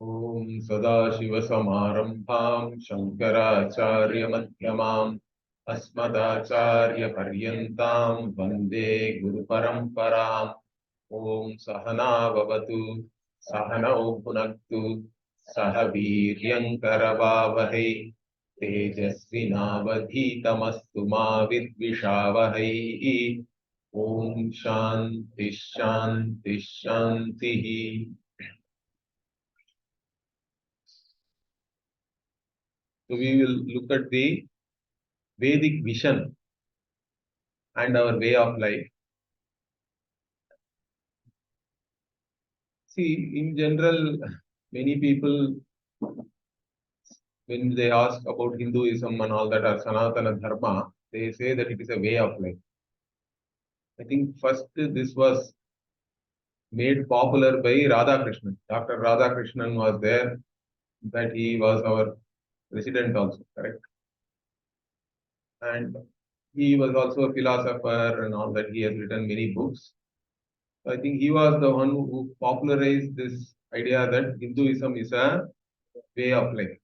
Om Sadashivasamarambham Shankaracharya Madhyamam Asmadacharya Paryantam Vande Guru Paramparam. Om Sahana Vavatu Sahanau Bhunaktu Sahaviryankaravavahe Tejasvinavadhitamastu ma vidvishavahai. Om Shanti Shanti Shanti. So we will look at the Vedic vision and our way of life. See, in general, many people, when they ask about Hinduism and all that, or Sanatana Dharma, they say that it is a way of life. I think first this was made popular by Radhakrishnan. Dr. Radhakrishnan was there, that he was our president also, correct? And he was also a philosopher and all that. He has written many books. So I think he was the one who popularized this idea that Hinduism is a way of life.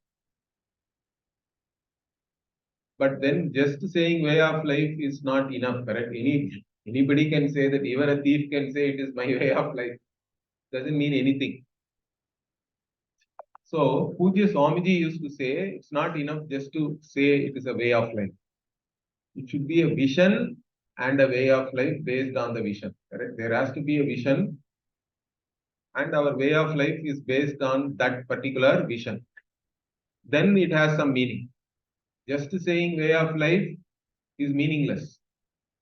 But then just saying way of life is not enough, correct? Anybody can say that, even a thief can say it is my way of life. Doesn't mean anything. So Pujya Swamiji used to say it's not enough just to say it is a way of life. It should be a vision and a way of life based on the vision. Correct? There has to be a vision, and our way of life is based on that particular vision. Then it has some meaning. Just saying way of life is meaningless.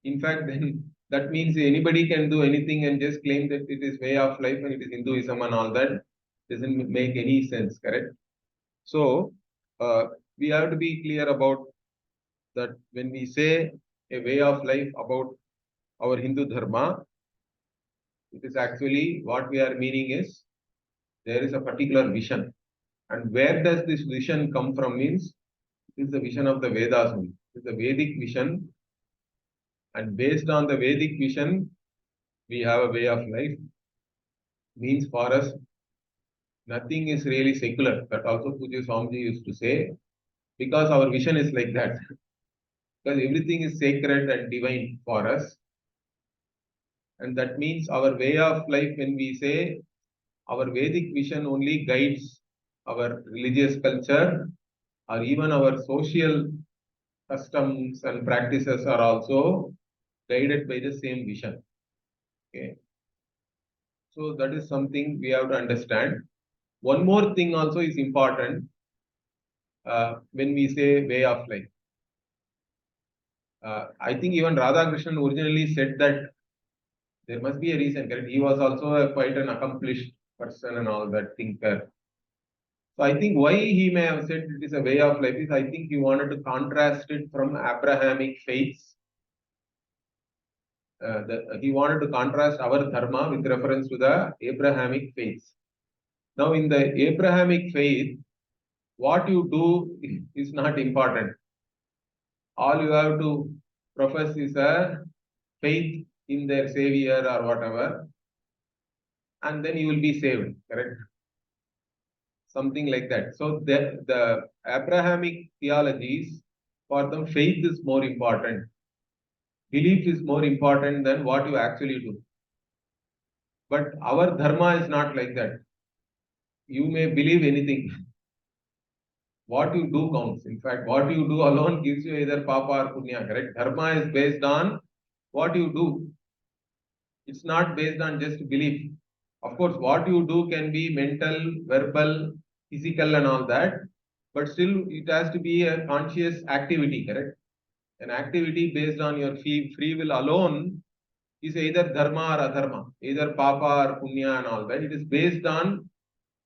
In fact, then that means anybody can do anything and just claim that it is way of life and it is Hinduism and all that. Doesn't make any sense, correct? So, we have to be clear about that when we say a way of life about our Hindu Dharma, it is actually what we are meaning is there is a particular vision. And where does this vision come from means it is the vision of the Vedas only. It is the Vedic vision. And based on the Vedic vision, we have a way of life. Means for us, nothing is really secular. That also Pujya Swamiji used to say, because our vision is like that. Because everything is sacred and divine for us. And that means our way of life, when we say our Vedic vision only guides our religious culture, or even our social customs and practices are also guided by the same vision. Okay. So that is something we have to understand. One more thing also is important when we say way of life. I think even Radhakrishnan originally said that there must be a reason, correct? He was also quite an accomplished person and all that thinker. So I think why he may have said it is a way of life is I think he wanted to contrast it from Abrahamic faiths. He wanted to contrast our dharma with reference to the Abrahamic faiths. Now in the Abrahamic faith, what you do is not important. All you have to profess is a faith in their savior or whatever, and then you will be saved, correct? Something like that. So the Abrahamic theologies, for them, faith is more important. Belief is more important than what you actually do. But our dharma is not like that. You may believe anything. What you do counts. In fact, what you do alone gives you either papa or punya, correct? Dharma is based on what you do. It's not based on just belief. Of course, what you do can be mental, verbal, physical and all that, but still it has to be a conscious activity, correct? An activity based on your free will alone is either dharma or adharma, either papa or punya and all that. It is based on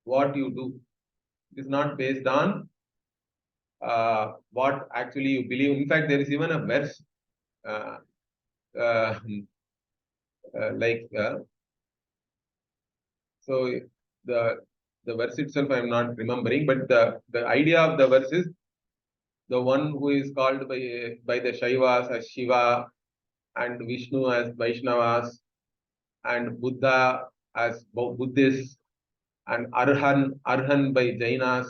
what you do. It is not based on what actually you believe. In fact, there is even a verse uh, uh, like so the verse itself I am not remembering, but the idea of the verse is the one who is called by the Shaivas as Shiva and Vishnu as Vaishnavas and Buddha as Buddhists and Arhan by Jainas,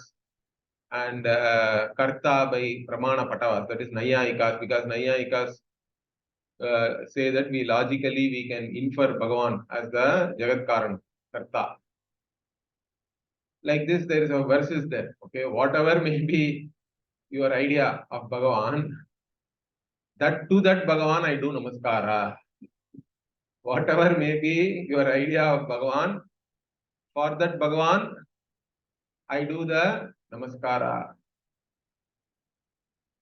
and Karta by Pramana Patavas, that is Nayayikas, because Nayayikas say that we can infer Bhagavan as the Jagat Karan, Karta. Like this, there is a verses there. Okay, whatever may be your idea of Bhagavan, that to that Bhagavan I do Namaskara. Whatever may be your idea of Bhagavan, for that Bhagavan I do the Namaskara.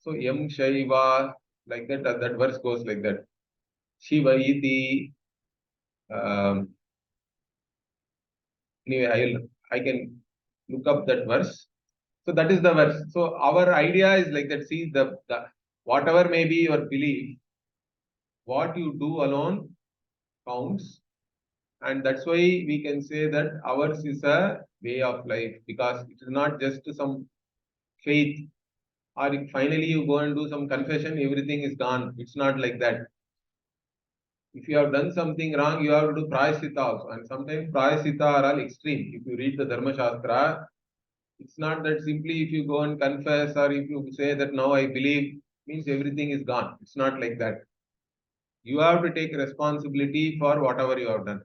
So Yam Shaiva, like that verse goes like that. Shiva iti. Anyway, I can look up that verse. So that is the verse. So our idea is like that. See, the whatever may be your belief, what you do alone counts, and that's why we can say that ours is a way of life, because it is not just some faith, or if finally you go and do some confession, everything is gone. It's not like that. If you have done something wrong, you have to do prayasita also. And sometimes prayasita are all extreme. If you read the Dharma Shastra, it's not that simply if you go and confess or if you say that now I believe, means everything is gone. It's not like that. You have to take responsibility for whatever you have done.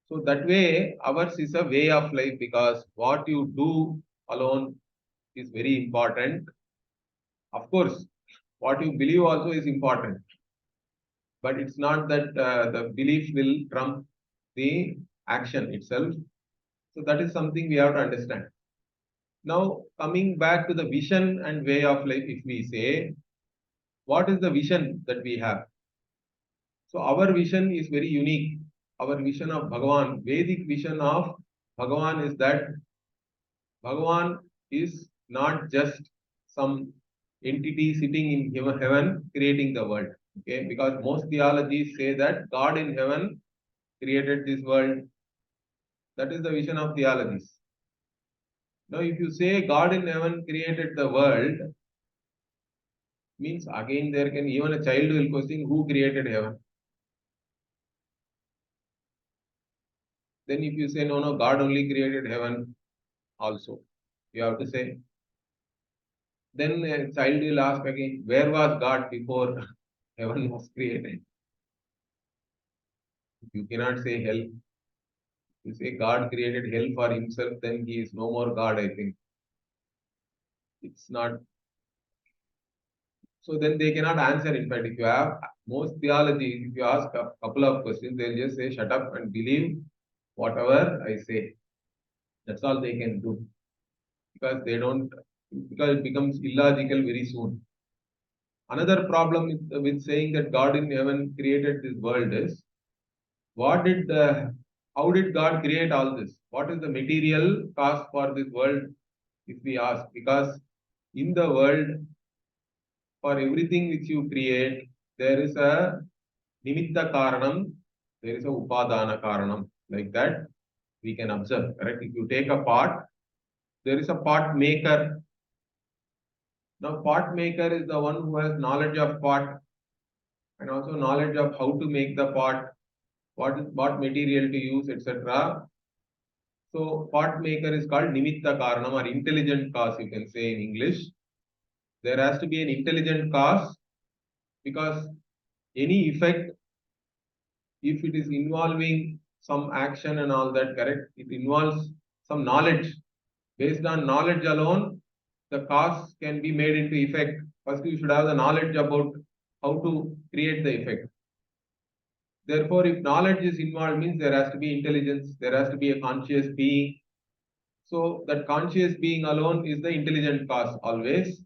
So that way, ours is a way of life, because what you do alone is very important. Of course, what you believe also is important, but it's not that the belief will trump the action itself. So that is something we have to understand. Now, coming back to the vision and way of life, if we say, what is the vision that we have? So our vision is very unique. Our vision of Bhagavan, Vedic vision of Bhagavan is that Bhagavan is not just some entity sitting in heaven creating the world. Okay, because most theologies say that God in heaven created this world. That is the vision of theologies. Now, if you say God in heaven created the world, means again there can even a child will question who created heaven. Then if you say no, God only created heaven also, you have to say. Then a child will ask again, where was God before heaven was created? You cannot say hell. You say God created hell for himself, then he is no more God, I think. It's not. So then they cannot answer. In fact, if you have most theologies, if you ask a couple of questions, they'll just say, shut up and believe whatever I say. That's all they can do. Because they don't, because it becomes illogical very soon. Another problem with saying that God in heaven created this world is, how did God create all this? What is the material cause for this world, if we ask? Because in the world, for everything which you create, there is a nimitta karanam, there is a upadana karanam. Like that, we can observe, correct? If you take a pot, there is a pot maker. Now, pot maker is the one who has knowledge of pot and also knowledge of how to make the pot, what material to use, etc. So, pot maker is called nimitta karanam, or intelligent cause, you can say in English. There has to be an intelligent cause, because any effect, if it is involving some action and all that, correct, it involves some knowledge. Based on knowledge alone, the cause can be made into effect. First, you should have the knowledge about how to create the effect. Therefore, if knowledge is involved, means there has to be intelligence, there has to be a conscious being. So that conscious being alone is the intelligent cause always,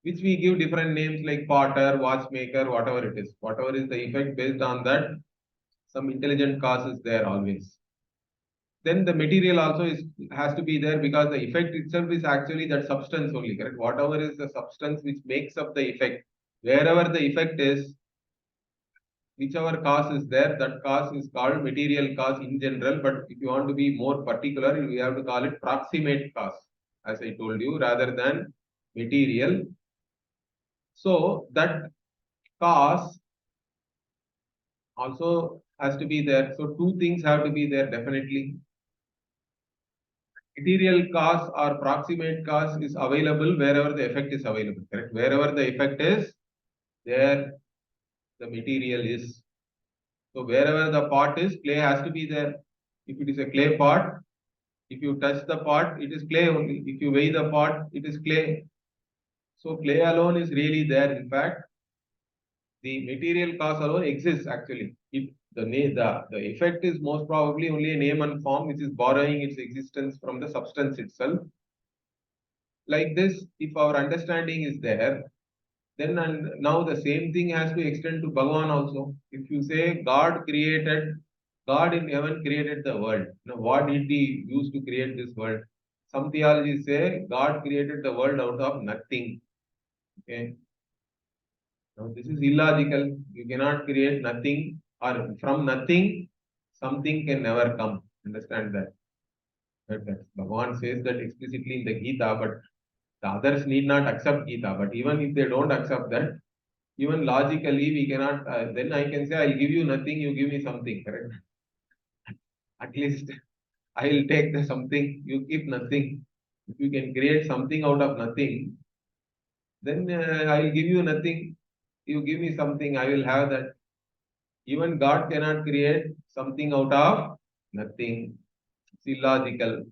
which we give different names like potter, watchmaker, whatever it is. Whatever is the effect, based on that, some intelligent cause is there always. Then the material also has to be there, because the effect itself is actually that substance only, correct? Whatever is the substance which makes up the effect, wherever the effect is, whichever cause is there, that cause is called material cause in general. But if you want to be more particular, we have to call it proximate cause, as I told you, rather than material. So that cause also has to be there. So two things have to be there definitely. Material cause or proximate cause is available wherever the effect is available, correct? Wherever the effect is, there the material is. So wherever the pot is, clay has to be there. If it is a clay pot, if you touch the pot, it is clay only. If you weigh the pot, it is clay. So clay alone is really there. In fact, the material cause alone exists actually. If the effect is most probably only a name and form which is borrowing its existence from the substance itself. Like this, if our understanding is there, then and now the same thing has to extend to Bhagavan also. If you say God in heaven created the world. Now, what did he use to create this world? Some theologies say God created the world out of nothing. Okay. Now, this is illogical. You cannot create nothing, or from nothing, something can never come. Understand that. That Bhagavan says that explicitly in the Gita, but the others need not accept Gita. But even if they don't accept that, even logically, we cannot, then I can say, I'll give you nothing, you give me something, correct? At least I will take the something, you keep nothing. If you can create something out of nothing, then I will give you nothing, you give me something, I will have that. Even God cannot create something out of nothing. It's illogical.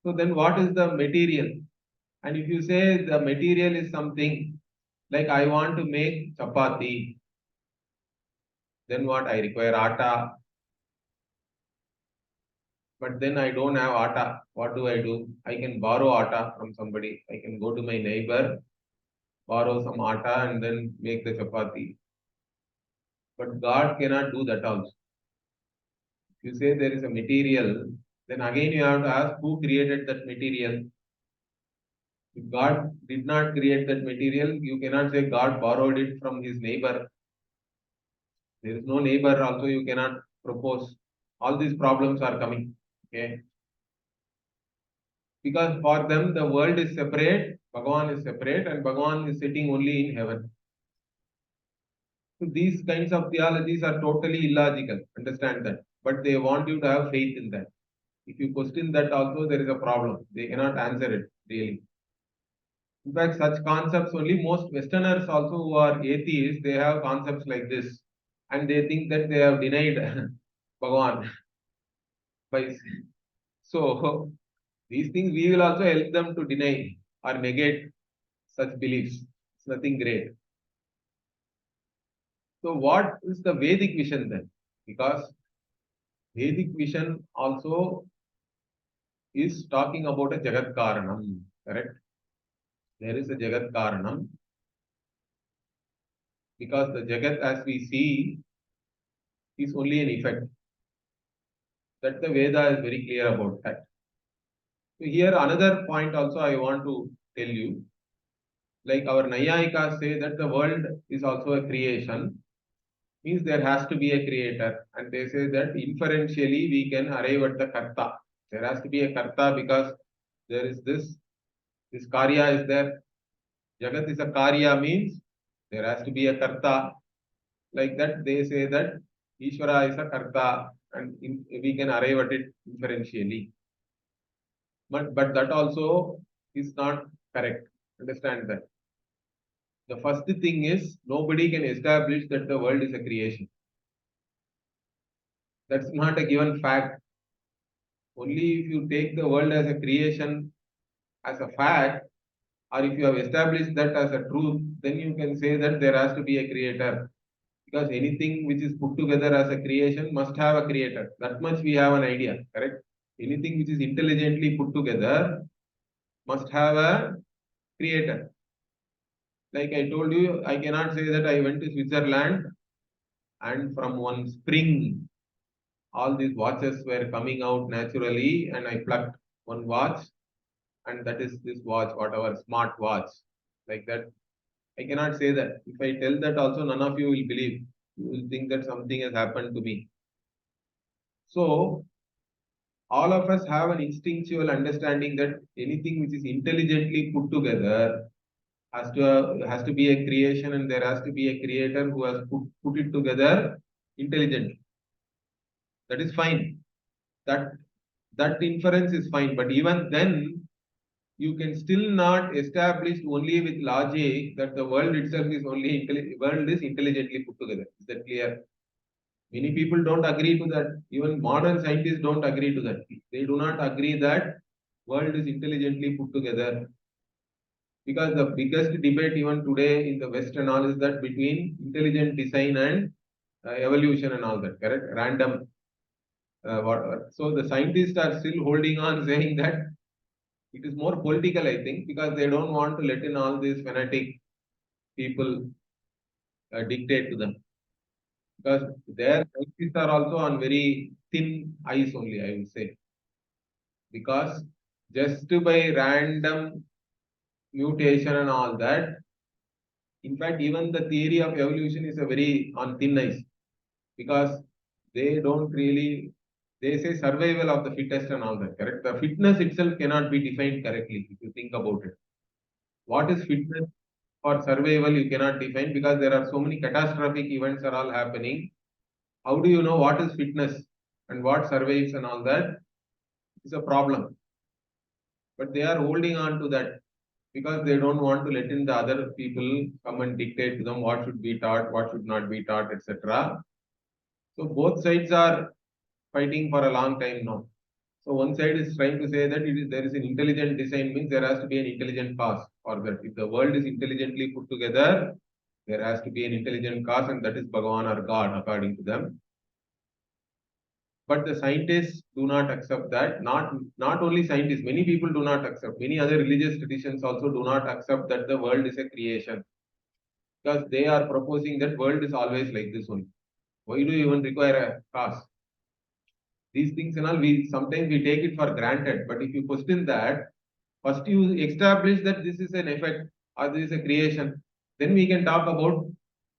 So then what is the material? And if you say the material is something, like I want to make chapati, then what? I require atta, but then I don't have atta. What do? I can borrow atta from somebody. I can go to my neighbor, borrow some atta, and then make the chapati. But God cannot do that also. If you say there is a material, then again you have to ask who created that material. If God did not create that material, you cannot say God borrowed it from his neighbor. There is no neighbor, also you cannot propose. All these problems are coming. Okay. Because for them the world is separate, Bhagavan is separate, and Bhagavan is sitting only in heaven. So these kinds of theologies are totally illogical. Understand that. But they want you to have faith in that. If you question that also, there is a problem. They cannot answer it really. In fact, such concepts only most Westerners also who are atheists, they have concepts like this. And they think that they have denied Bhagavan. So these things we will also help them to deny or negate such beliefs. It's nothing great. So what is the Vedic vision then? Because Vedic vision also is talking about a Jagat Karanam, correct? There is a Jagat Karanam because the Jagat as we see is only an effect. That the Veda is very clear about that. So here another point also I want to tell you. Like our Nayayikas say that the world is also a creation, means there has to be a creator. And they say that inferentially we can arrive at the Karta. There has to be a Karta because there is this Karya is there. Jagat is a Karya means there has to be a Karta. Like that they say that Isvara is a Karta and we can arrive at it inferentially. But that also is not correct. Understand that. The first thing is nobody can establish that the world is a creation. That's not a given fact. Only if you take the world as a creation, as a fact, or if you have established that as a truth, then you can say that there has to be a creator. Because anything which is put together as a creation must have a creator. That much we have an idea, correct? Anything which is intelligently put together must have a creator. Like I told you, I cannot say that I went to Switzerland and from one spring, all these watches were coming out naturally and I plucked one watch and that is this watch, whatever, smart watch. Like that, I cannot say that. If I tell that also, none of you will believe. You will think that something has happened to me. So, all of us have an instinctual understanding that anything which is intelligently put together has to be a creation and there has to be a creator who has put it together intelligently. That is fine. That that inference is fine. But even then, you can still not establish only with logic that the world itself is world is intelligently put together. Is that clear? Many people don't agree to that. Even modern scientists don't agree to that. They do not agree that world is intelligently put together. Because the biggest debate even today in the West and all is that between intelligent design and evolution and all that, correct? Random. So the scientists are still holding on saying that it is more political, I think, because they don't want to let in all these fanatic people dictate to them. Because their scientists are also on very thin ice only, I would say. Because just by random mutation and all that, in fact, even the theory of evolution is a very on thin ice because they don't really, they say survival of the fittest and all that, correct? The fitness itself cannot be defined correctly if you think about it. What is fitness for survival you cannot define because there are so many catastrophic events are all happening. How do you know what is fitness and what survives and all that? It's a problem. But they are holding on to that because they don't want to let in the other people come and dictate to them what should be taught, what should not be taught, etc. So both sides are fighting for a long time now. So one side is trying to say that there is an intelligent design means there has to be an intelligent cause or that if the world is intelligently put together, there has to be an intelligent cause and that is Bhagavan or God according to them. But the scientists do not accept that. Not only scientists, many people do not accept. Many other religious traditions also do not accept that the world is a creation because they are proposing that world is always like this only. Why do you even require a cause? These things and all, we sometimes we take it for granted. But if you question that, first you establish that this is an effect or this is a creation, then we can talk about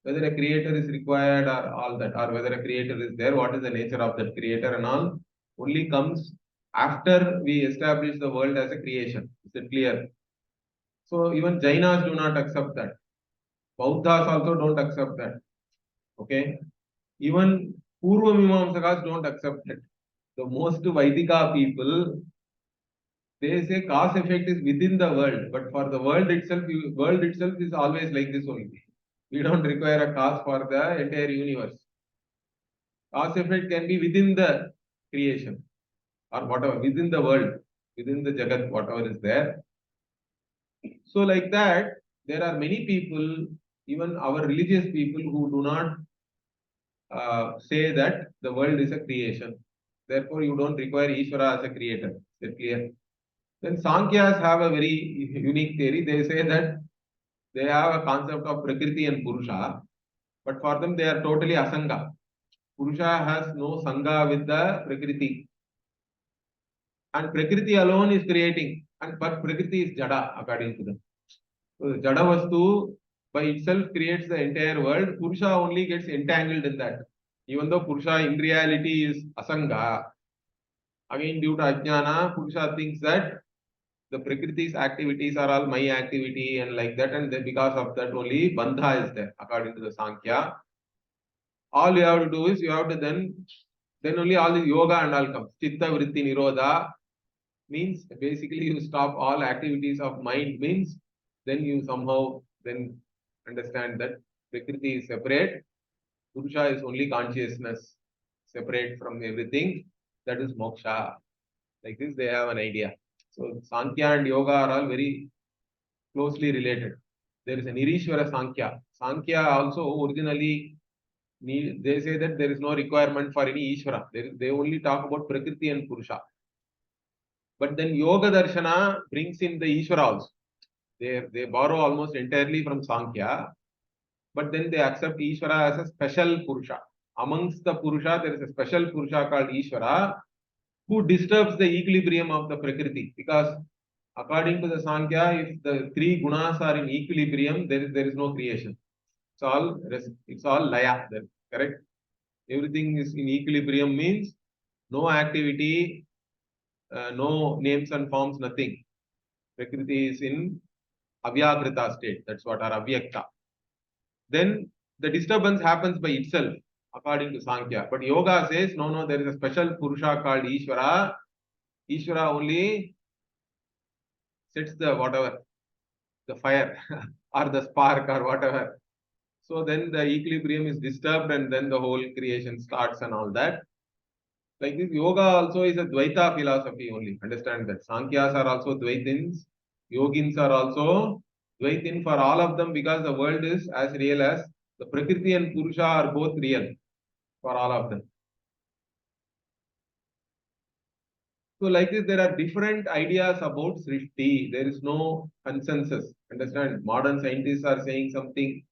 whether a creator is required or all that, or whether a creator is there, what is the nature of that creator and all, only comes after we establish the world as a creation. Is it clear? So even Jainas do not accept that. Bauddhas also don't accept that. Okay? Even Purva Mimamsakas don't accept that. The most Vaidika people, they say cause effect is within the world, but for the world itself is always like this only. We don't require a cause for the entire universe. Cause effect can be within the creation or whatever, within the world, within the Jagat, whatever is there. So, like that, there are many people, even our religious people, who do not say that the world is a creation. Therefore, you don't require Isvara as a creator. Is it clear? Then Sankhyas have a very unique theory. They say that they have a concept of Prakriti and Purusha, but for them they are totally Asanga. Purusha has no Sangha with the Prakriti. And Prakriti alone is creating. And but Prakriti is Jada, according to them. So the Jada Vastu by itself creates the entire world. Purusha only gets entangled in that. Even though Purusha in reality is Asanga, again due to Ajnana, Purusha thinks that the Prakriti's activities are all my activity and like that, and then because of that only Bandha is there, according to the Sankhya. All you have to do is you have to then only all the yoga and all comes. Chitta Vritti Nirodha means basically you stop all activities of mind means then you somehow then understand that Prakriti is separate, Purusha is only consciousness separate from everything, that is moksha. Like this they have an idea. So Sankhya and yoga are all very closely related. There is an Nirishwara Sankhya. Sankhya also originally they say that there is no requirement for any Ishvara. They only talk about Prakriti and Purusha. But then Yoga Darshana brings in the Ishvara also. They borrow almost entirely from Sankhya, but then they accept Ishvara as a special Purusha. Amongst the Purusha, there is a special Purusha called Ishvara who disturbs the equilibrium of the Prakriti. Because according to the Sankhya, if the three gunas are in equilibrium, there is no creation. It's all laya, correct? Everything is in equilibrium means no activity, no names and forms, nothing. Prakriti is in avyakrita state. That's what are avyakta. Then the disturbance happens by itself, according to Sankhya. But Yoga says, no, there is a special Purusha called Ishvara Isvara only sets the whatever, the fire or the spark or whatever. So then the equilibrium is disturbed and then the whole creation starts and all that. Like this, yoga also is a Dvaita philosophy only. Understand that. Sankhyas are also Dvaitins. Yogins are also Dvaitin for all of them because the world is as real as the Prakriti and Purusha are both real for all of them. So like this, there are different ideas about Srishti. There is no consensus. Understand? Modern scientists are saying something,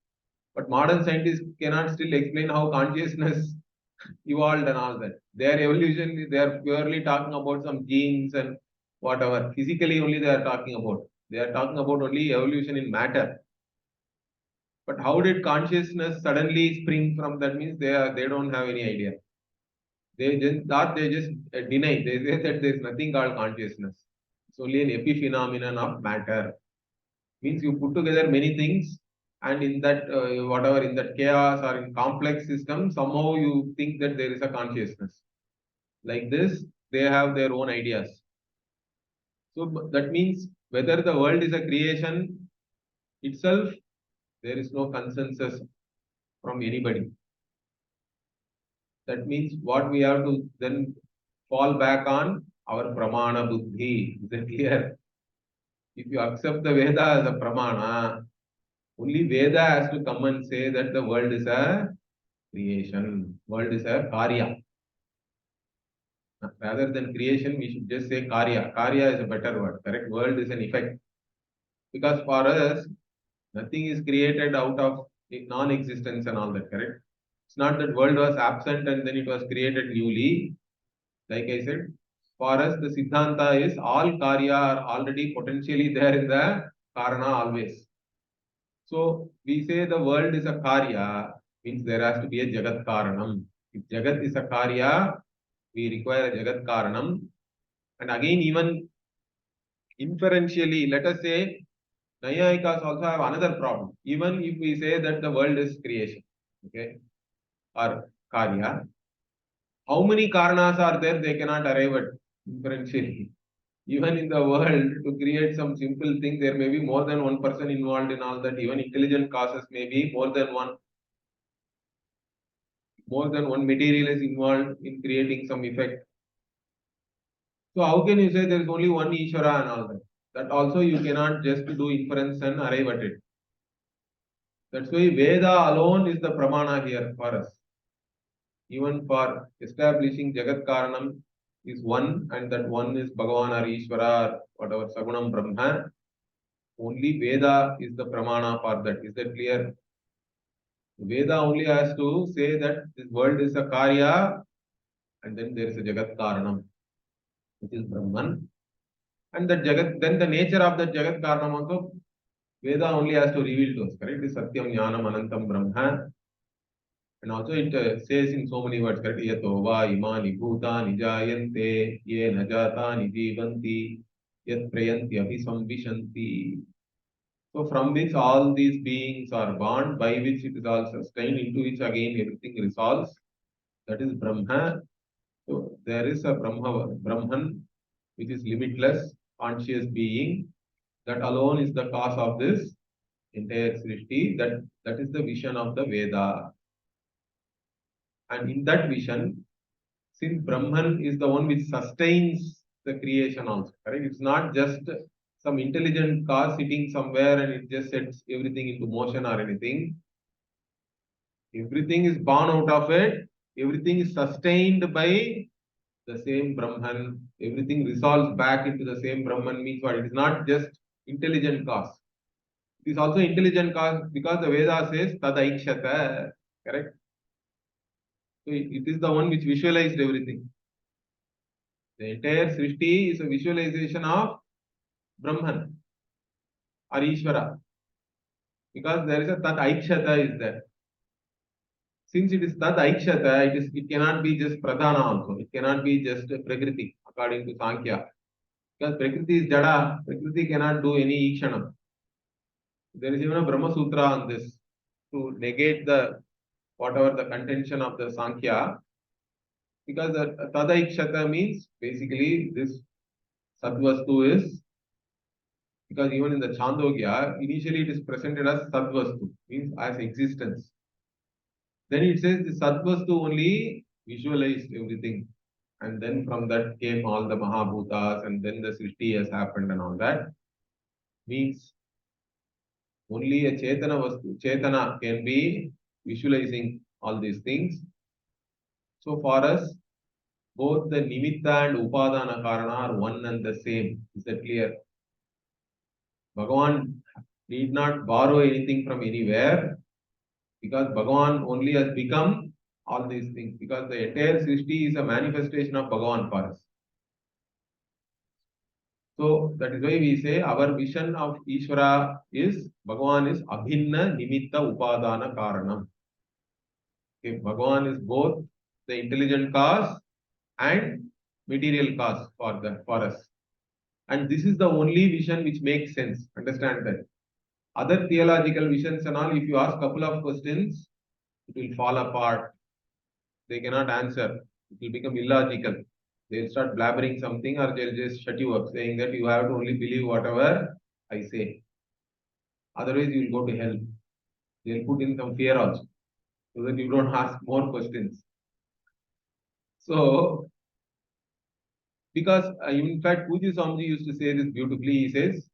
but modern scientists cannot still explain how consciousness evolved and all that. Their evolution, they are purely talking about some genes and whatever. Physically only they are talking about. They are talking about only evolution in matter. But how did consciousness suddenly spring from that means they don't have any idea. They just thought they just deny. They say that there is nothing called consciousness. It's only an epiphenomenon of matter. Means you put together many things, and in that whatever in that chaos or in complex system, somehow you think that there is a consciousness. Like this, they have their own ideas. So that means whether the world is a creation itself, there is no consensus from anybody. That means what we have to then fall back on our pramana buddhi. Is it clear? If you accept the Veda as a pramana, only Veda has to come and say that the world is a creation, world is a karya. Rather than creation, we should just say karya. Karya is a better word, correct? World is an effect. Because for us, nothing is created out of non-existence and all that, correct? It's not that world was absent and then it was created newly. Like I said, for us, the Siddhanta is all karya are already potentially there in the karana always. So we say the world is a karya, means there has to be a jagat karanam. If jagat is a karya, we require a jagat karanam. And again, even inferentially, let us say Nayayikas also have another problem. Even if we say that the world is creation, okay, or karya, how many karanas are there? They cannot arrive at inferentially. Even in the world, to create some simple thing, there may be more than one person involved in all that. Even intelligent causes may be more than one material is involved in creating some effect. So how can you say there is only one Ishvara and all that? That also you cannot just do inference and arrive at it. That's why Veda alone is the pramana here for us. Even for establishing Jagat Karanam is one, and that one is Bhagavan or Ishvara or whatever Sagunam Brahma. Only Veda is the pramana for that. Is that clear? Veda only has to say that this world is a Karya, and then there is a Jagat Karanam, which is Brahman. And that Jagat, then the nature of that Jagat Karanam also, Veda only has to reveal to us, correct? It is Satyam Jnanam Anantam Brahma. And also it says in so many words, correct? Yato va imani bhutani jayante ye najatani jivanti yat prayanti abhisamvishanti. So from which all these beings are born, by which it is all sustained, into which again everything resolves. That is Brahma. So there is a Brahman, which is limitless, conscious being. That alone is the cause of this entire Srishti. That is the vision of the Veda. And in that vision, since Brahman is the one which sustains the creation also, correct? It's not just some intelligent car sitting somewhere and it just sets everything into motion or anything. Everything is born out of it. Everything is sustained by the same Brahman. Everything resolves back into the same Brahman means what? It is not just intelligent cause. It is also intelligent cause because the Veda says tadaikshata, correct? So it is the one which visualized everything. The entire Srishti is a visualization of Brahman or Ishvara because there is a Tat Aikshata is there. Since it is Tat Aikshata, it cannot be just Pradhana also. It cannot be just Prakriti according to Sankhya. Because Prakriti is Jada, Prakriti cannot do any Ikshanam. There is even a Brahma Sutra on this to negate the whatever the contention of the Sankhya. Because the Tada Ikshata means basically this Sadvastu is, because even in the Chandogya, initially it is presented as Sadvastu, means as existence. Then it says the Sadvastu only visualized everything. And then from that came all the Mahabhutas, and then the Srishti has happened and all that. Means only a Chetana can be visualizing all these things. So for us, both the Nimitta and Upadana Karana are one and the same. Is that clear? Bhagavan need not borrow anything from anywhere, because Bhagavan only has become all these things, because the entire Srishti is a manifestation of Bhagavan for us. So that is why we say our vision of Isvara is Bhagavan is Abhinna Nimitta Upadana Karanam. Okay, Bhagavan is both the intelligent cause and material cause for us. And this is the only vision which makes sense. Understand that. Other theological visions and all, if you ask a couple of questions, it will fall apart. They cannot answer. It will become illogical. They'll start blabbering something, or they'll just shut you up, saying that you have to only believe whatever I say. Otherwise, you will go to hell. They'll put in some fear also, so that you don't ask more questions. So, because in fact, Puji Swamiji used to say this beautifully. He says,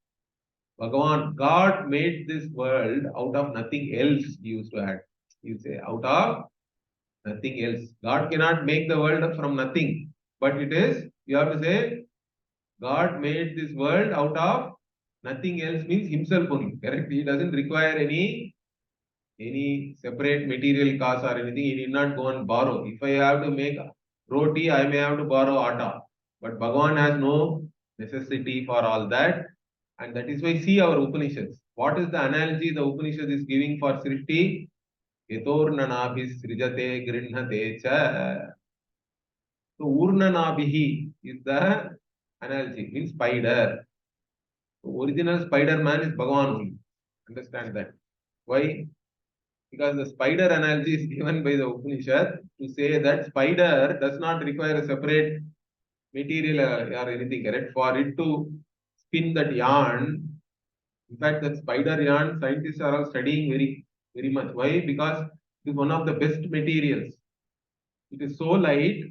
Bhagavan, God made this world out of nothing else, he used to add. He would say, out of nothing else. God cannot make the world from nothing. But it is, you have to say, God made this world out of nothing else, means himself only. Correct? He doesn't require any separate material cause or anything. He need not go and borrow. If I have to make roti, I may have to borrow atta. But Bhagavan has no necessity for all that. And that is why see our Upanishads. What is the analogy the Upanishad is giving for Srishti? Yatornanabhis srijate grihnate cha. So Urnanabhihi is the analogy, means spider. So original Spider-Man is Bhagavan only. Understand that. Why? Because the spider analogy is given by the Upanishad to say that spider does not require a separate material or anything, correct? For it to spin that yarn, in fact, that spider yarn, scientists are all studying very, very much. Why? Because it is one of the best materials. It is so light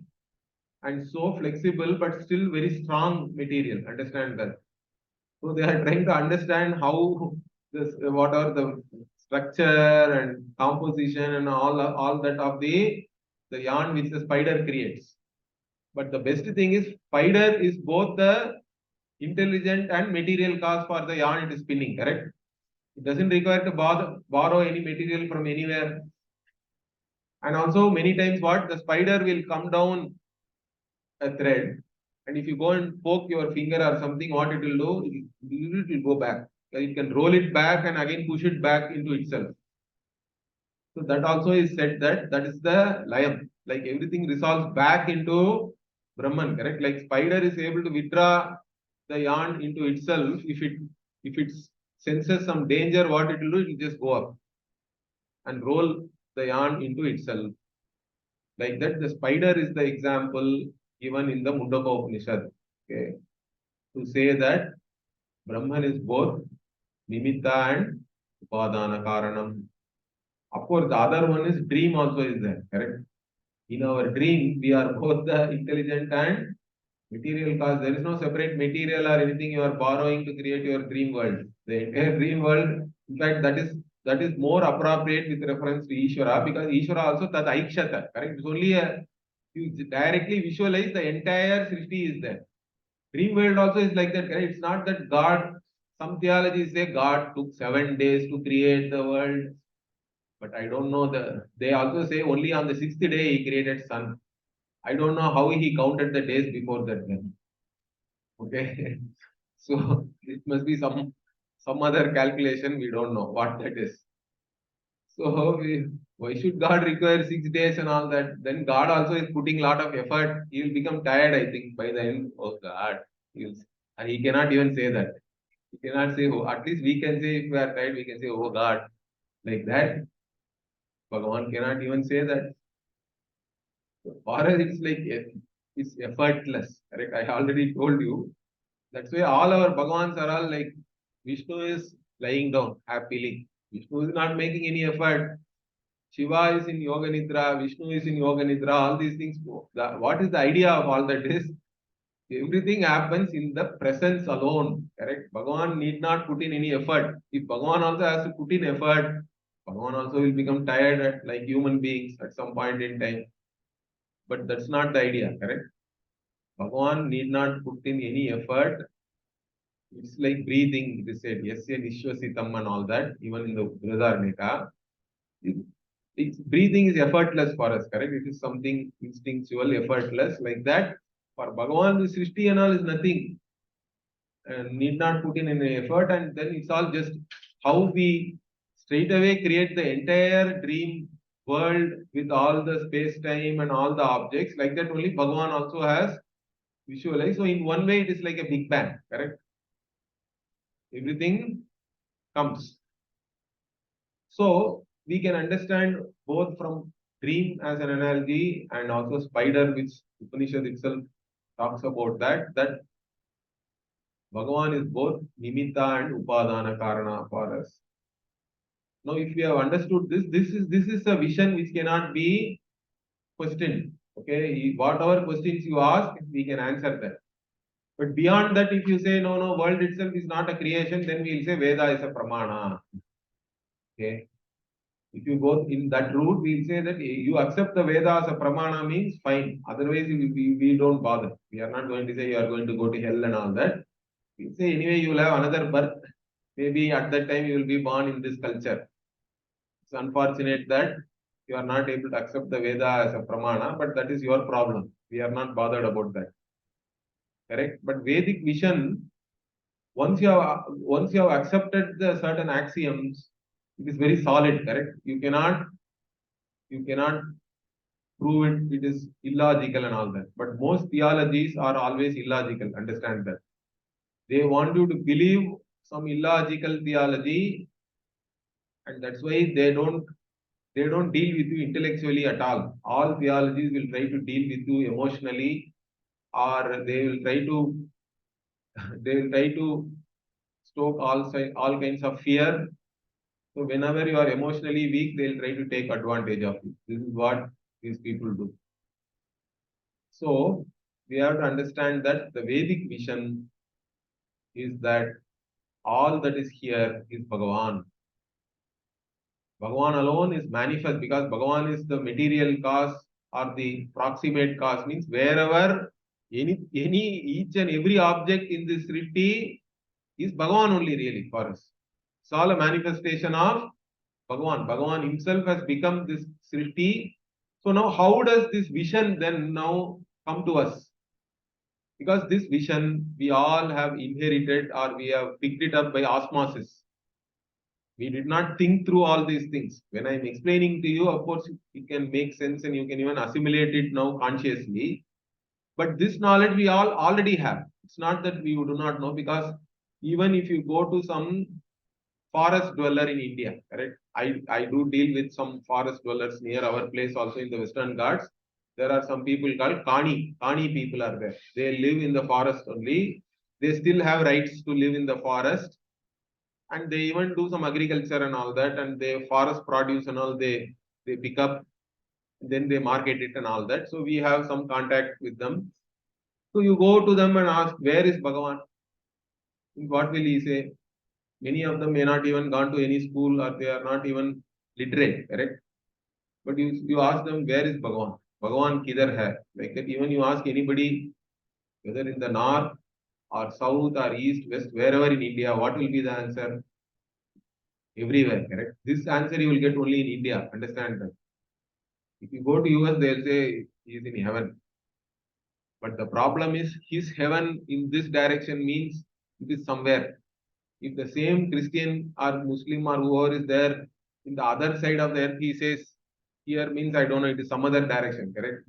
and so flexible, but still very strong material. Understand that. So they are trying to understand how this, what are the structure and composition and all that of the yarn which the spider creates. But the best thing is spider is both the intelligent and material cause for the yarn it is spinning. Correct? It doesn't require to borrow any material from anywhere. And also many times what the spider will come down a thread, and if you go and poke your finger or something, what it will do, it will go back. It can roll it back and again push it back into itself. So that also is said that is the layam. Like everything resolves back into Brahman, correct? Like spider is able to withdraw the yarn into itself. If it senses some danger, what it will do, it will just go up and roll the yarn into itself. Like that, the spider is the example given in the Mundaka Upanishad. Okay. To say that Brahman is both Nimitta and Upadana Karanam. Of course, the other one is dream also is there, correct? In our dream, we are both the intelligent and material cause. There is no separate material or anything you are borrowing to create your dream world. The entire dream world, in fact, that is more appropriate with reference to Ishvara, because Ishvara also tat aikshata, correct? It's only you directly visualize the entire Srishti is there. Dream world also is like that, correct? It's not that God, some theologies say God took 7 days to create the world. But I don't know they also say only on the 6th day he created sun. I don't know how he counted the days before that then. Okay. So it must be some other calculation, we don't know what that is. So why should God require 6 days and all that? Then God also is putting a lot of effort. He will become tired, I think, by the end. Oh God. And he cannot even say that. He cannot say, oh, at least we can say if we are tired, we can say, oh God, like that. Bhagavan cannot even say that. For us, it's like it's effortless. Correct? I already told you That's why all our Bhagavans are all like, Vishnu is lying down happily. Vishnu is not making any effort. Shiva is in Yoga Nidra, Vishnu is in Yoga Nidra, all these things. What is the idea of all that is? Everything happens in the presence alone. Correct? Bhagavan need not put in any effort. If Bhagavan also has to put in effort, Bhagavan also will become tired like human beings at some point in time. But that's not the idea, correct? Bhagavan need not put in any effort. It's like breathing, it is said, Yasya Nishwasitam and all that, even in the Brihadaranyaka. It's breathing is effortless for us, correct? It is something instinctual, effortless, like that. For Bhagavan, the Srishti and all is nothing. And need not put in any effort, and then it's all just how we straight away create the entire dream world with all the space time and all the objects. Like that, only Bhagavan also has visualized. So, in one way, it is like a big bang, correct? Everything comes. So, we can understand both from dream as an analogy and also spider, which Upanishad itself talks about that Bhagavan is both nimitta and upadana karana for us. Now, if we have understood this is a vision which cannot be questioned. Okay, whatever questions you ask, we can answer that. But beyond that, if you say no, world itself is not a creation, then we will say Veda is a pramana. Okay, if you go in that route, we will say that you accept the Veda as a pramana means fine. Otherwise, we don't bother. We are not going to say you are going to go to hell and all that. We say anyway you will have another birth. Maybe at that time you will be born in this culture. It's unfortunate that you are not able to accept the Veda as a pramana, but that is your problem. We are not bothered about that. Correct? But Vedic vision, once you have accepted the certain axioms, it is very solid. Correct? You cannot prove it. It is illogical and all that. But most theologies are always illogical. Understand that. They want you to believe some illogical theology, and that's why they don't deal with you intellectually at all. All theologies will try to deal with you emotionally, or they will try to stoke all kinds of fear. So whenever you are emotionally weak, they'll try to take advantage of you. This is what these people do. So we have to understand that the Vedic vision is that all that is here is Bhagavan. Bhagavan alone is manifest because Bhagavan is the material cause or the proximate cause, means wherever each and every object in this Sriti is Bhagavan only really for us. It's all a manifestation of Bhagavan. Bhagavan himself has become this Sriti. So now how does this vision then now come to us? Because this vision we all have inherited or we have picked it up by osmosis. We did not think through all these things. When I'm explaining to you, of course, it can make sense and you can even assimilate it now consciously. But this knowledge we all already have. It's not that we do not know, because even if you go to some forest dweller in India, correct? I do deal with some forest dwellers near our place also in the Western Ghats. There are some people called Kani. Kani people are there. They live in the forest only. They still have rights to live in the forest, and they even do some agriculture and all that, and they forest produce and all they pick up, then they market it and all that. So we have some contact with them. So you go to them and ask, where is Bhagavan? What will he say? Many of them may not even gone to any school, or they are not even literate, correct? But you ask them, where is Bhagavan kidhar hai? Like that. Even you ask anybody, whether in the north or south or east, west, wherever in India, what will be the answer? Everywhere, correct? This answer you will get only in India. Understand that. If you go to US, they'll say he is in heaven. But the problem is his heaven in this direction means it is somewhere. If the same Christian or Muslim or whoever is there in the other side of the earth, he says here means I don't know, it is some other direction, correct?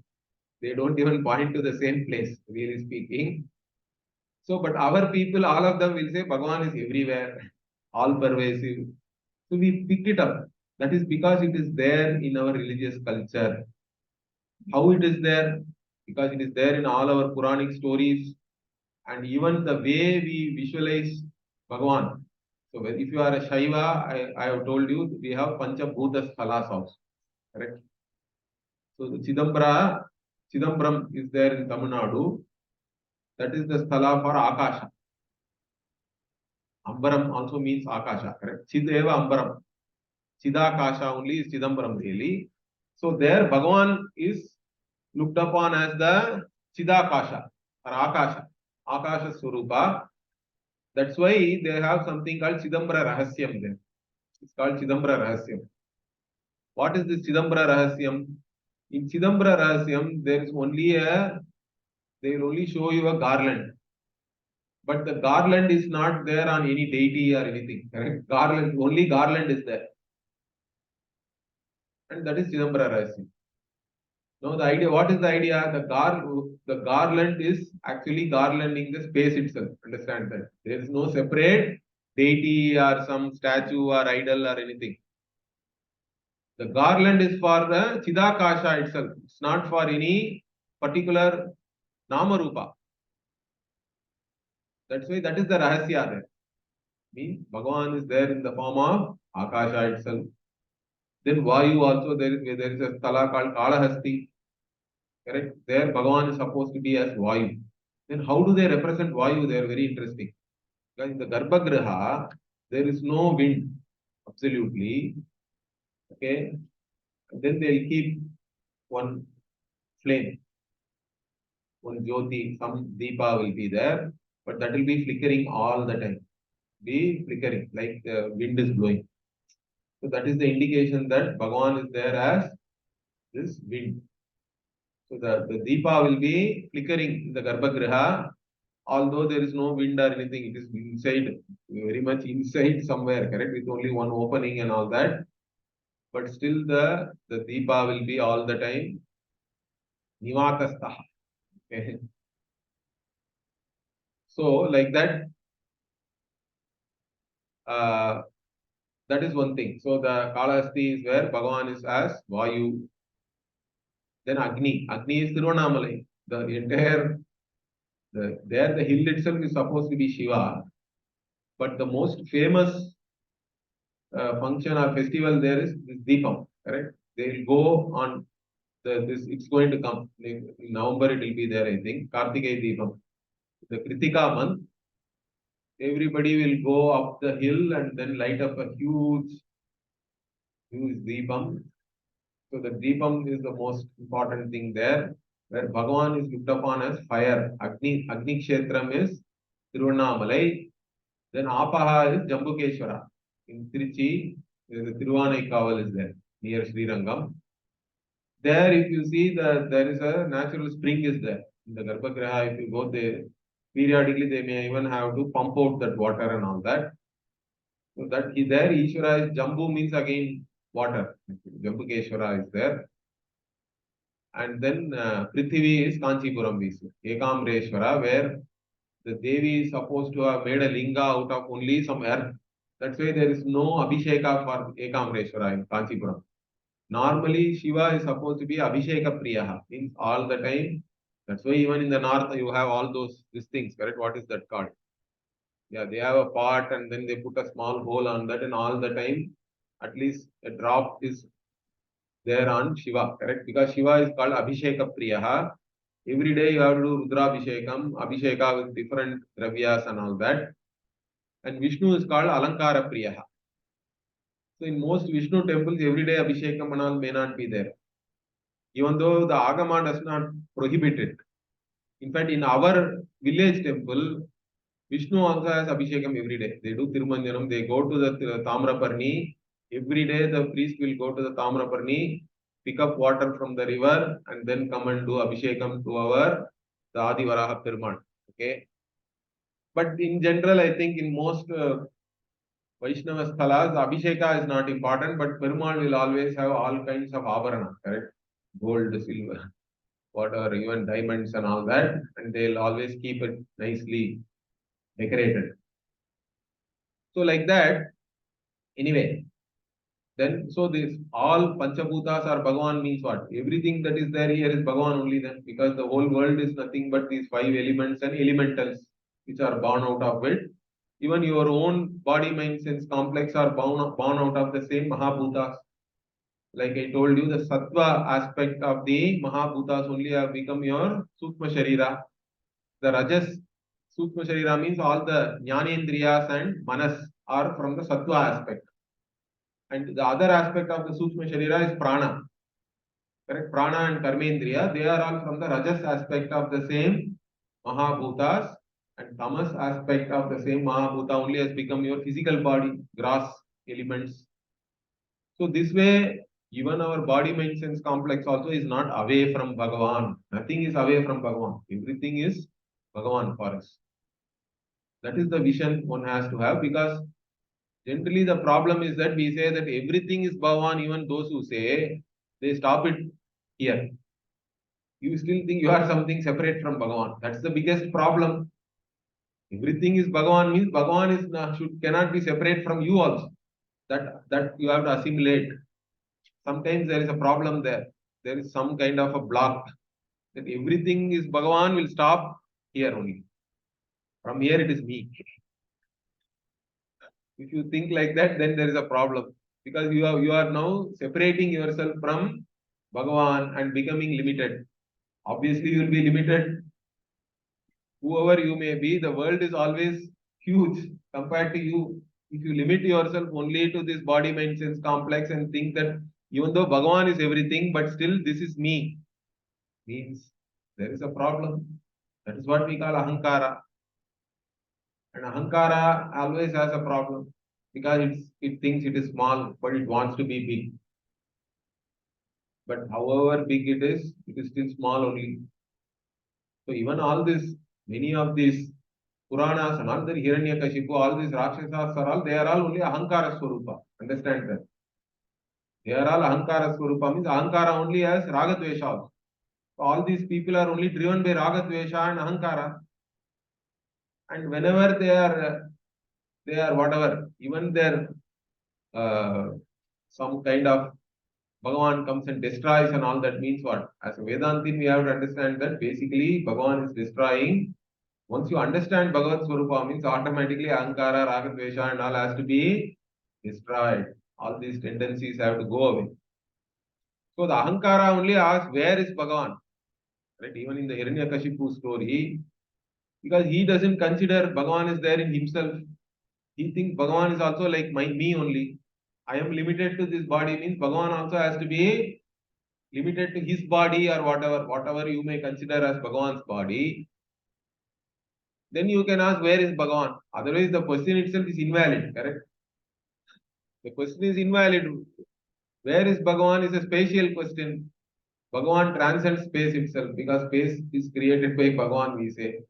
They don't even point to the same place, really speaking. So, but our people, all of them will say Bhagavan is everywhere, all pervasive. So we picked it up. That is because it is there in our religious culture. How it is there? Because it is there in all our Puranic stories, And even the way we visualize Bhagavan. So if you are a Shaiva, I have told you we have Panchabhuta Sthalas also. Correct? So the Chidambaram is there in Tamil Nadu. That is the Sthala for Akasha. Ambaram also means Akasha. Correct? Chideva Ambaram. Chidakasha only is Chidambaram really. So there Bhagavan is looked upon as the Chidakasha or Akasha. Akasha Swarupa. That's why they have something called Chidambara Rahasyam there. It's called Chidambara Rahasyam. What is this Chidambara Rahasyam? In Chidambara Rahasyam, there is only they will only show you a garland. But the garland is not there on any deity or anything. Correct? Garland, only garland is there. And that is Chidambara Rahasyam. Now the idea, what is the idea? The garland is actually garlanding the space itself. Understand that? There is no separate deity or some statue or idol or anything. The garland is for the Chidakasha itself. It's not for any particular Namarupa. That's why that is the Rahasya there. Means Bhagavan is there in the form of Akasha itself. Then Vayu also there is a sthala called Kalahasti. Correct? There Bhagavan is supposed to be as Vayu. Then how do they represent Vayu? They are very interesting. Because in the Garbhagriha, there is no wind. Absolutely. Okay. And then they'll keep one flame. One Jyoti, some Deepa will be there. But that will be flickering all the time. Be flickering like the wind is blowing. So that is the indication that Bhagavan is there as this wind. So the Deepa will be flickering in the Garbhagriha, although there is no wind or anything, it is inside, very much inside somewhere, correct, with only one opening and all that. But still the Deepa will be all the time Nivatastha. Okay. So like that, that is one thing. So the Kalahasti is where Bhagavan is as Vayu. Then Agni. Agni is Tiruvannamalai. The entire, there the hill itself is supposed to be Shiva. But the most famous function or festival there is this Deepam. Correct? They will go on this, it's going to come. In November it will be there, I think. Kartikeya Deepam. The Kritika month. Everybody will go up the hill and then light up a huge Deepam. So the Deepam is the most important thing there, where Bhagavan is looked upon as fire. Agni Kshetram is Tiruvannamalai. Then Apaha is Jambukeshwara. In Trichy, the Tiruvannaikaval is there, near Srirangam. There, if you see, there is a natural spring is there. In the Garbhagriha, if you go there, periodically they may even have to pump out that water and all that. So that is there, Ishvara is Jambu means again water. Jambukeshwara is there. And then Prithvi is Kanchipuram is Ekamreshwara, where the Devi is supposed to have made a linga out of only some earth. That's why there is no Abhisheka for Ekamreshwara in Kanchipuram. Normally, Shiva is supposed to be Abhisheka Priyaha, means all the time. That's why even in the north you have all these things, correct? What is that called? Yeah, they have a pot and then they put a small hole on that, and all the time, at least a drop is there on Shiva, correct? Because Shiva is called Abhisheka Priyaha. Every day you have to do Rudra Abhishekam, Abhisheka with different dravyas and all that. And Vishnu is called Alankara Priyaha. So in most Vishnu temples, every day Abhishekam and all may not be there. Even though the Agama does not prohibit it. In fact, in our village temple, Vishnu also has Abhishekam every day. They do Tirumanjanam, they go to the Tamraparni. Every day the priest will go to the Tamraparni, pick up water from the river and then come and do Abhishekam to the Adi Varaha Perumal. Okay. But in general, I think in most Vaishnava sthalas, Abhisheka is not important, but Perumal will always have all kinds of abharana, correct? Gold, silver, whatever, even diamonds and all that, and they'll always keep it nicely decorated. So like that, anyway, then so this all Panchabhutas or Bhagavan means what? Everything that is there here is Bhagavan only then, because the whole world is nothing but these five elements and elementals. which are born out of it. Even your own body, mind, sense complex are born out of the same Mahabhutas. Like I told you, the Sattva aspect of the Mahabhutas only have become your Sukma Sharira. The Rajas Sukma Sharira means all the Jnanendriyas and Manas are from the Sattva aspect. And the other aspect of the Sukma Sharira is Prana. Correct? Prana and Karmendriya, they are all from the Rajas aspect of the same Mahabhutas. And Tamas aspect of the same Mahabhuta only has become your physical body, gross elements. So this way, even our body, mind, sense complex also is not away from Bhagavan. Nothing is away from Bhagavan. Everything is Bhagavan for us. That is the vision one has to have, because generally the problem is that we say that everything is Bhagavan. Even those who say, they stop it here. You still think you are something separate from Bhagavan. That's the biggest problem. Everything is Bhagavan means Bhagavan is cannot be separate from you also. That you have to assimilate. Sometimes there is a problem there. There is some kind of a block. That everything is Bhagavan will stop here only. From here it is me. If you think like that, then there is a problem. Because you are now separating yourself from Bhagavan and becoming limited. Obviously, you will be limited. Whoever you may be, the world is always huge compared to you. If you limit yourself only to this body, mind, sense complex and think that even though Bhagavan is everything, but still this is me, means there is a problem. That is what we call Ahankara. And Ahankara always has a problem because it thinks it is small, but it wants to be big. But however big it is still small only. So even all this, many of these Puranas and all the Hiranyakashipu, all these Rakshasas are all, they are all only Ahankara Swarupa. Understand that? They are all Ahankara Swarupa, means Ahankara only has Ragadvesha also. So all these people are only driven by Ragadvesha and Ahankara. And whenever they are whatever, even their some kind of Bhagavan comes and destroys and all, that means what? As a Vedantin, we have to understand that basically Bhagavan is destroying. Once you understand Bhagavad Swarupa, means automatically Ahankara, Ragadvesha and all has to be destroyed. All these tendencies have to go away. So the Ahankara only asks, where is Bhagavan? Right? Even in the Hiranyakashipu story, because he doesn't consider Bhagavan is there in himself. He thinks Bhagavan is also like me only. I am limited to this body, means Bhagavan also has to be limited to his body or whatever you may consider as Bhagavan's body. Then you can ask, where is Bhagavan? Otherwise, the question itself is invalid, correct? The question is invalid. Where is Bhagavan is a spatial question. Bhagavan transcends space itself because space is created by Bhagavan, we say.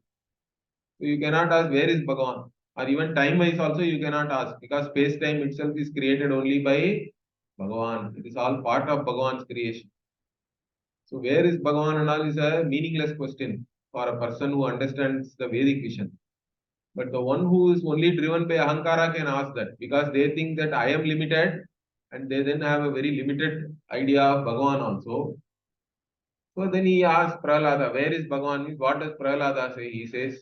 So you cannot ask, where is Bhagavan? Or even time-wise also you cannot ask because space-time itself is created only by Bhagavan. It is all part of Bhagavan's creation. So where is Bhagavan and all is a meaningless question for a person who understands the Vedic vision. But the one who is only driven by Ahankara can ask that because they think that I am limited and they then have a very limited idea of Bhagavan also. So then he asks Prahlada, where is Bhagavan? What does Prahlada say? He says,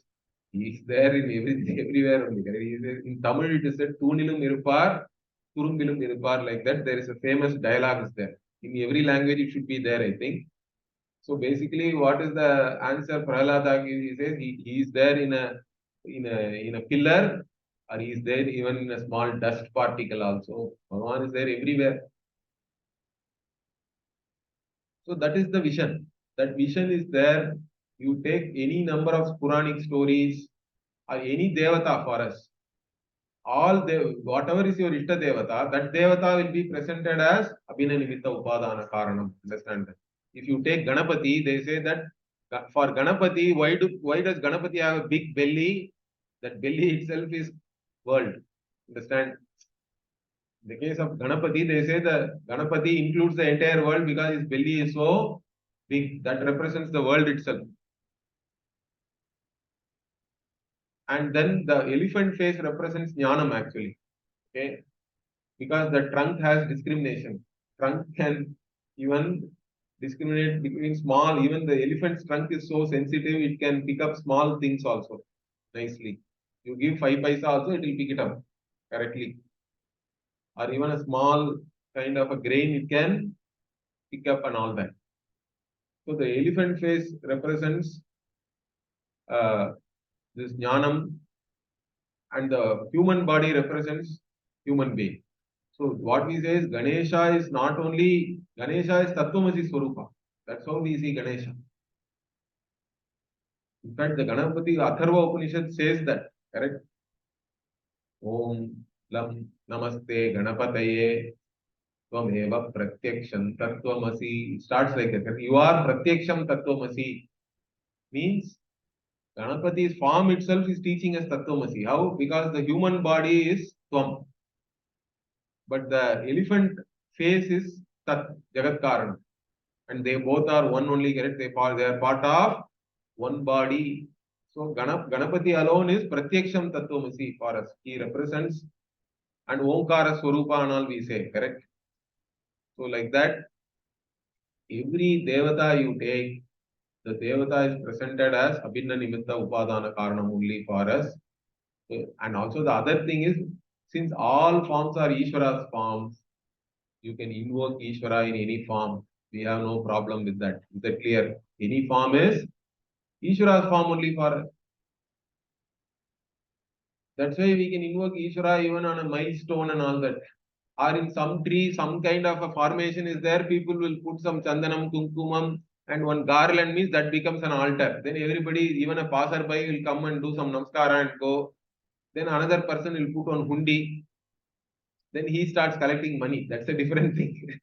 he is there in everything, everywhere only. He says, in Tamil it is said, Tunilum irupar, Kurumbilum irupar, like that. There is a famous dialogue is there. In every language it should be there, I think. So basically, what is the answer Prahlada gives? He says he is there in a pillar, or he is there even in a small dust particle also. Bhagavan is there everywhere. So that is the vision. That vision is there. You take any number of Puranic stories or any Devata for us. Whatever is your Ishta Devata, that Devata will be presented as Abhinanimitta Upadana Karanam. Understand that? If you take Ganapati, they say that for Ganapati, why does Ganapati have a big belly? That belly itself is world. Understand? In the case of Ganapati, they say the Ganapati includes the entire world because his belly is so big. That represents the world itself. And then the elephant face represents Jnanam actually. Okay? Because the trunk has discrimination. Trunk can even discriminate between small, even the elephant's trunk is so sensitive, it can pick up small things also. nicely. You give 5 paisa also, it will pick it up correctly. Or even a small kind of a grain, it can pick up and all that. So the elephant face represents uh, this jnanam, and the human body represents human being. So what we say is Ganesha is not only, Ganesha is Tattvamasi Swarupa. That's how we see Ganesha. In fact, the Ganapati Atharva Upanishad says that, correct? Om Lam Namaste Ganapataye Tvameva Pratyaksham Tattvamasi. It starts like that. You are Pratyaksham Tattvamasi. Means Ganapati's form itself is teaching us Tattvamasi. How? Because the human body is Tvam. But the elephant face is Tat, Jagat Karan. And they both are one only, correct? They are part of one body. So Ganapati alone is Pratyaksham Tattvamasi for us. He represents, and Omkara Swarupa and all we say, correct? So like that, every Devata you take, the Devata is presented as Abhinna Nimitta Upadana Karanam only for us. And also the other thing is, since all forms are Ishvara's forms, you can invoke Ishvara in any form. We have no problem with that. Is that clear? Any form is Ishvara's form only for us. That's why we can invoke Ishvara even on a milestone and all that. Or in some tree, some kind of a formation is there, people will put some chandanam, kumkumam, and one garland, means that becomes an altar. Then everybody, even a passerby, will come and do some namaskara and go. Then another person will put on hundi. Then he starts collecting money. That's a different thing.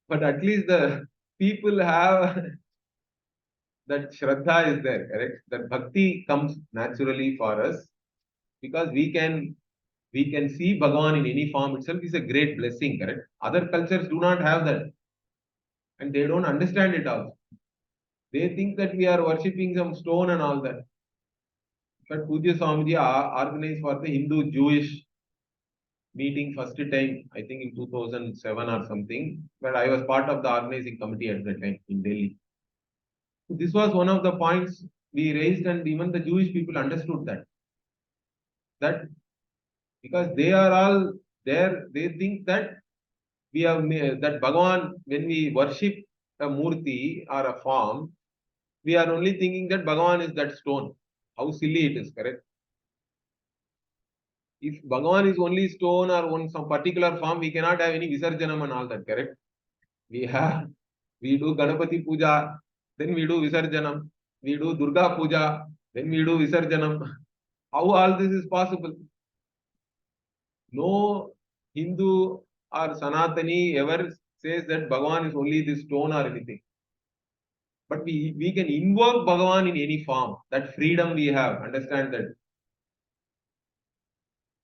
But at least the people have that shraddha is there, correct? That bhakti comes naturally for us, because we can see Bhagavan in any form itself is a great blessing, correct? Other cultures do not have that, and they don't understand it also. They think that we are worshipping some stone and all that. But Pujya Swamiji organized for the Hindu-Jewish meeting first time, I think in 2007 or something, but I was part of the organizing committee at that time in Delhi. So this was one of the points we raised, and even the Jewish people understood that because they are all there, they think that we have that Bhagavan, when we worship a murti or a form, we are only thinking that Bhagavan is that stone. How silly it is, correct? If Bhagavan is only stone or one some particular form, we cannot have any Visarjanam and all that, correct? We do Ganapati Puja, then we do Visarjanam. We do Durga Puja, then we do Visarjanam. How all this is possible? No Hindu or Sanatani ever says that Bhagavan is only this stone or anything. But we can invoke Bhagavan in any form. That freedom we have. Understand that.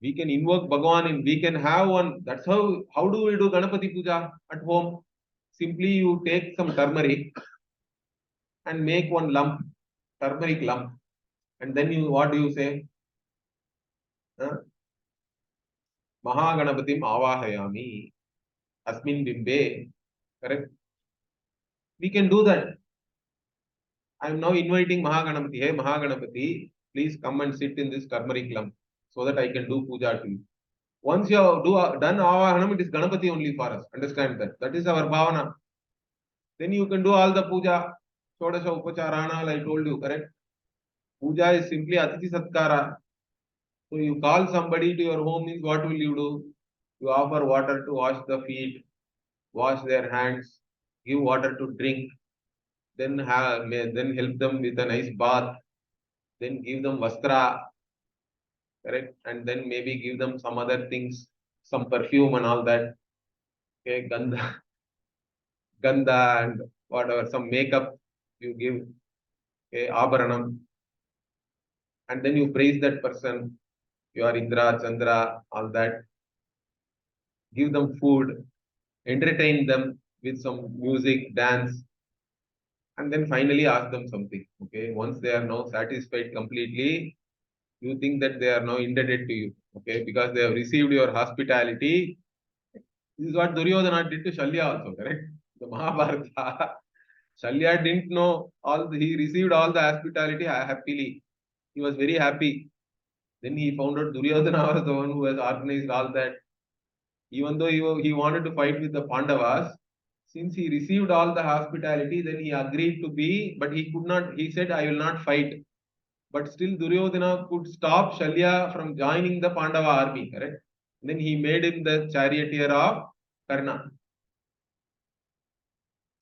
We can invoke Bhagavan in, we can have one. That's how do we do Ganapati Puja at home? Simply you take some turmeric and make one lump, turmeric lump. And then what do you say? Mahaganapatim avahayami. Asmin bimbe. Correct? We can do that. I am now inviting Mahaganapati. Hey Mahaganapati, please come and sit in this turmeric lump so that I can do puja to you. Once you have done Avahanam, it is Ganapati only for us. Understand that. That is our bhavana. Then you can do all the puja. Shodasha Upacharana, I told you, correct? Puja is simply Atithi Satkara. So you call somebody to your home, means what will you do? You offer water to wash the feet, wash their hands, give water to drink, then help them with a nice bath, then give them vastra, correct? And then maybe give them some other things, some perfume and all that. Okay, gandha and whatever, some makeup you give, okay, abharanam, and then you praise that person. You are Indra, Chandra, all that. Give them food, entertain them with some music, dance, and then finally ask them something. Okay, once they are now satisfied completely, you think that they are now indebted to you. Okay, because they have received your hospitality. This is what Duryodhana did to Shalya also, correct? The Mahabharata. Shalya didn't know he received all the hospitality happily. He was very happy. Then he found out Duryodhana was the one who has organized all that. Even though he wanted to fight with the Pandavas, since he received all the hospitality, then he agreed to be, but he could not, he said, I will not fight. But still Duryodhana could stop Shalya from joining the Pandava army, correct? Then he made him the charioteer of Karna.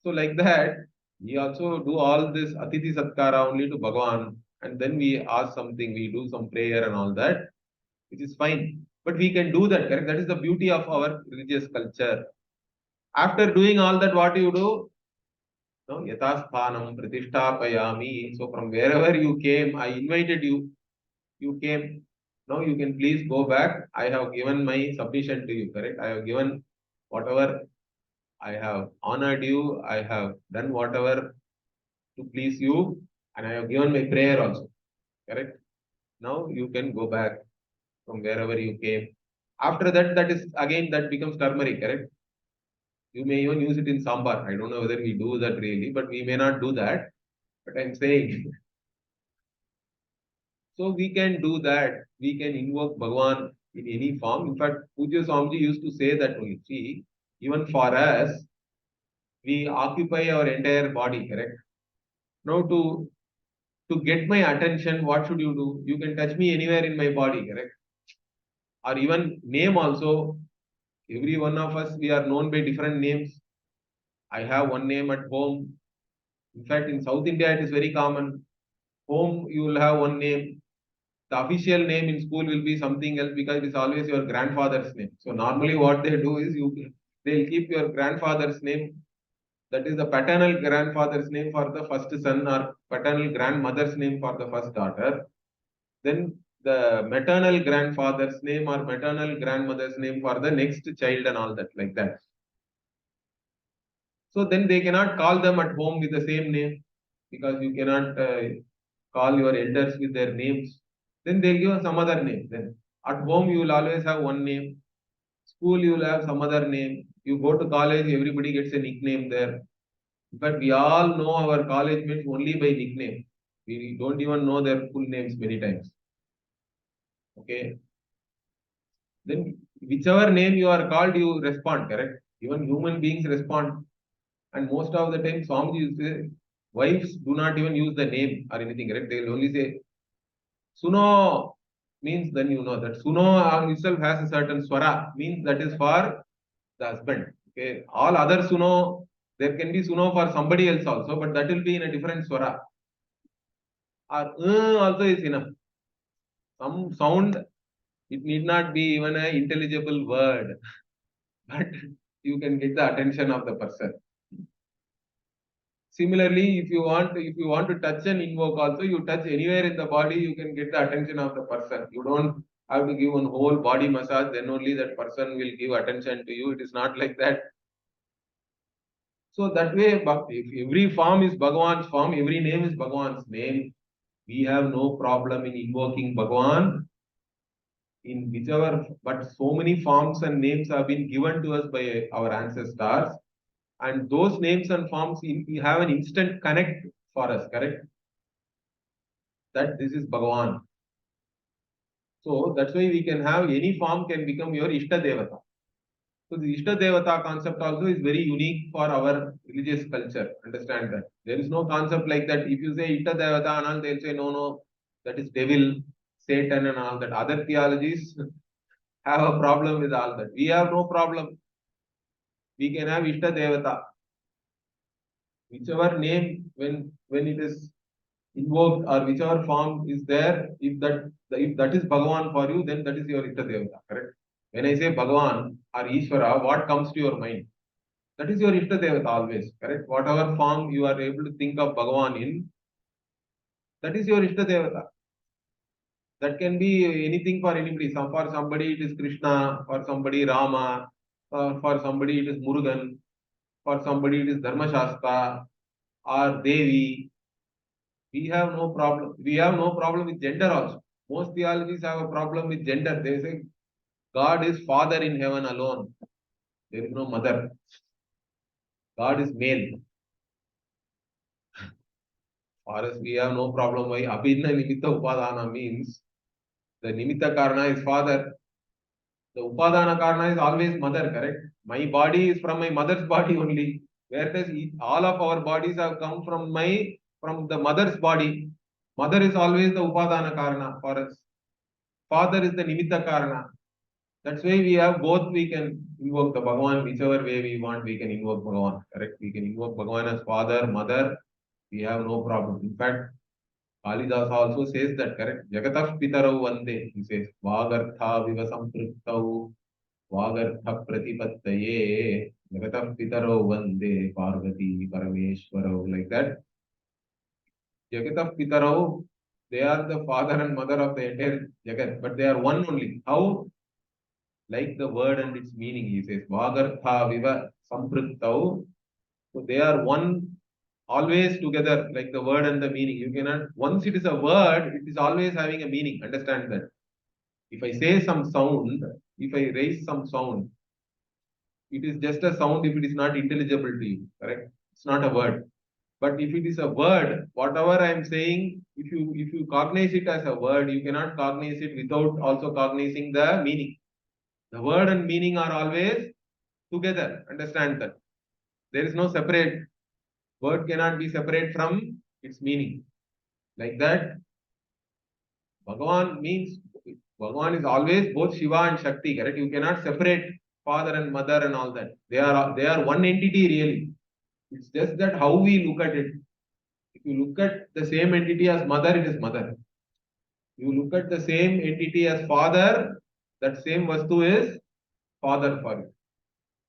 So like that, we also do all this Atithi Satkara only to Bhagavan, and then we ask something, we do some prayer and all that, which is fine. But we can do that, correct? That is the beauty of our religious culture. After doing all that, what do you do? No, yatasthanam pratishtapayami. So from wherever you came, I invited you. You came. Now you can please go back. I have given my submission to you, correct? I have given whatever, I have honored you. I have done whatever to please you, and I have given my prayer also, correct? Now you can go back from wherever you came. After that, that is again, that becomes turmeric, correct? You may even use it in sambar. I don't know whether we do that really, but we may not do that. But I'm saying, so we can do that. We can invoke Bhagwan in any form. In fact, Pujya Swamiji used to say that only. See, even for us, we occupy our entire body, correct? Now to get my attention, what should you do? You can touch me anywhere in my body, correct? Or even name also. Every one of us, we are known by different names. I have one name at home. In fact, in South India, it is very common. Home, you will have one name. The official name in school will be something else because it is always your grandfather's name. So normally what they do is they'll keep your grandfather's name. That is the paternal grandfather's name for the first son, or paternal grandmother's name for the first daughter. Then the maternal grandfather's name or maternal grandmother's name for the next child and all that, like that. So then they cannot call them at home with the same name, because you cannot call your elders with their names. Then they'll give some other name. Then at home you will always have one name. School you will have some other name. You go to college, everybody gets a nickname there. But we all know our college mates only by nickname. We don't even know their full names many times. Okay. Then whichever name you are called, you respond, correct? Even human beings respond. And most of the time, Swamiji used to say, wives do not even use the name or anything, correct? They will only say, Suno means, then you know that Suno itself has a certain swara, means that is for the husband. Okay. All other Suno, there can be Suno for somebody else also, but that will be in a different swara. Or also is enough. Some sound, it need not be even an intelligible word, but you can get the attention of the person. Similarly, if you want to touch and invoke also, you touch anywhere in the body, you can get the attention of the person. You don't have to give one whole body massage, then only that person will give attention to you. It is not like that. So that way, if every form is Bhagavan's form, every name is Bhagavan's name, we have no problem in invoking Bhagavan in whichever, but so many forms and names have been given to us by our ancestors, and those names and forms have an instant connect for us, correct? That this is Bhagavan. So that's why we can have any form can become your Ishta Devata. So the Ishta Devata concept also is very unique for our religious culture. Understand that. There is no concept like that. If you say Ishta Devata and all, they'll say no, no, that is devil, Satan and all that. Other theologies have a problem with all that. We have no problem. We can have Ishta Devata. Whichever name, when it is invoked or whichever form is there, if that is Bhagavan for you, then that is your Ishta Devata, correct? When I say Bhagavan or Isvara, what comes to your mind? That is your Ishta Devata always, correct? Whatever form you are able to think of Bhagavan in, that is your Ishta Devata. That can be anything for anybody. For somebody it is Krishna, for somebody Rama, for somebody it is Murugan, for somebody it is Dharma Shastra or Devi. We have no problem. We have no problem with gender also. Most theologies have a problem with gender. They say God is father in heaven alone. There is no mother. God is male. For us, we have no problem. Why? Abhinna nimitta upadana means the nimitta karana is father. The upadana karana is always mother, correct? My body is from my mother's body only. Where does all of our bodies have come from the mother's body? Mother is always the upadana karana for us. Father is the nimitta karana. That's why we have both. We can invoke the Bhagavan whichever way we want. We can invoke Bhagavan. Correct? We can invoke Bhagavan as father, mother. We have no problem. In fact, Kalidas also says that, correct? Jagatah pitarau vande. He says, Vagartha viva sampriktau, Vagartha pratipattaye, Jagatah pitarau vande, Parvati parameshwarau. Like that. Jagatah pitarau, they are the father and mother of the entire Jagat, but they are one only. How? Like the word and its meaning, he says, Vagartha viva sampriktau. So they are one, always together, like the word and the meaning. You cannot, once it is a word, it is always having a meaning. Understand that. If I say some sound, if I raise some sound, it is just a sound if it is not intelligible to you, correct? It's not a word. But if it is a word, whatever I am saying, if you cognize it as a word, you cannot cognize it without also cognizing the meaning. The word and meaning are always together. Understand that. There is no separate. Word cannot be separate from its meaning. Like that, Bhagavan means Bhagavan is always both Shiva and Shakti, correct? You cannot separate father and mother and all that. They are one entity really. It's just that how we look at it. If you look at the same entity as mother, it is mother. You look at the same entity as father, that same vastu is father for you.